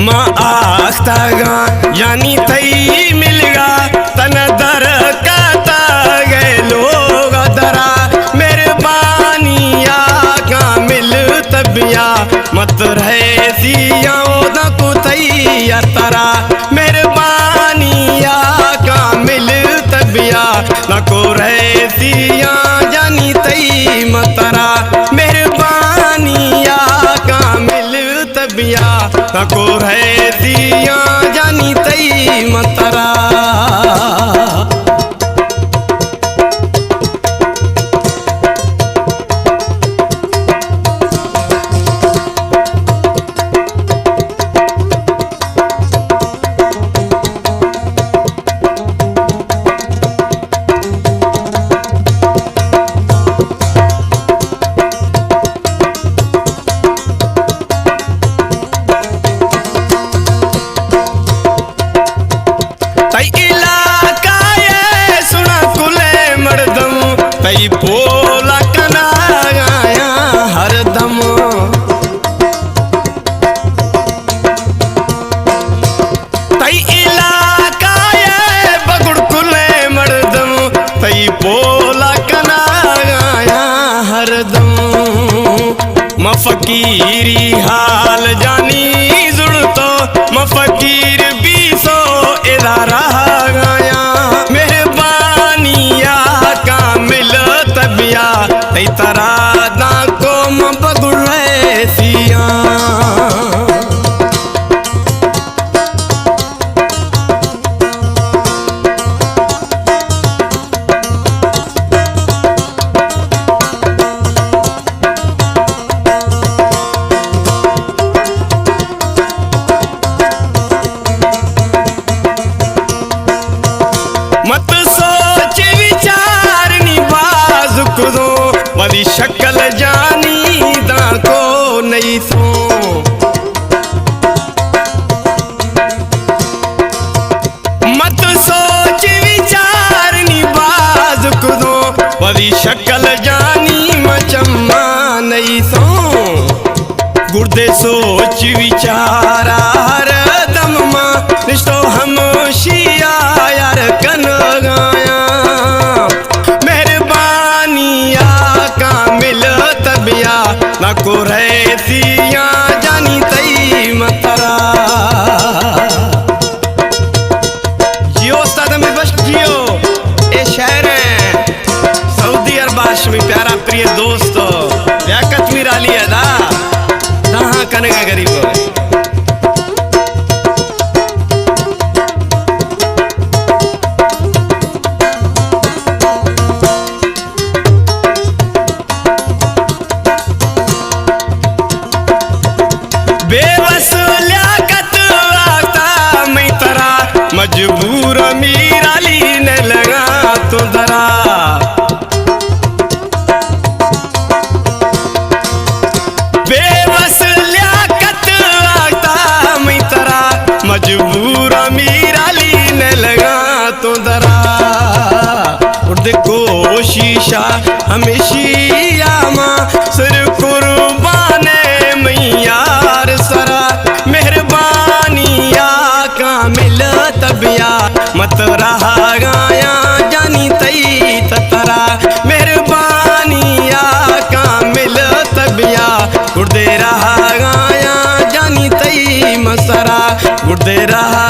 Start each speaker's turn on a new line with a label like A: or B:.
A: माँ आख्ता गा यानी तई मिलगा तन दर काता गए लोग दरा मेहरबानिया का मिल तबिया मत रहे सिया न कुतैया तरा मेहरबानिया का मिल तबिया न को रहे सिया जानी तई मतरा मेहरबानिया का मिल तबिया न को रहे सिया जानी तई मतरा। तई पोला कना गाया हरदम तई इलाका ये बगुड़ कुले मर्दम तई पोला कना गाया हरदम मफकीरी हाल जानी जुड़तो मफकीर बीसो इदारा गाया मेहरबानिया का मिल तबिया तई तरा ना को बगुड़े सिया मत सोच विचार निबाजुक दो मरी शक्ल जानी दा को नहीं सो मत सोच विचार निबाजुक दो मरी शक्ल जानी मचम्मा नहीं सो गुर्दे सोच विचारा दम मा रिश्तो हम शिया यार कन गाया मेहरबानिया का मिल तबिया न को रहे सिया जानी तई मतरा। जियो उस्ताद में बस जियो ए शहर सऊदी अरबाश में प्यारा प्रिय दोस्त व्याकत मिराली अदा दहा कनगा गरीब बेबस लियाकत आता मैं तरा मजबूर मीराली ने लगा तो दरा बेबस लियाकत आता मैं तरा मजबूर मीराली ने लगा तो दरा उर्द कोशिशा हमेशा माँ सिर कुर्बाने मैयार सरा मेहरबानिया का मिल तबिया मत रहा गाया जानी तई ततरा मेहरबानिया का मिल तबिया गुर्दे रहा गाया जानी तई मसरा गुर्दे रहा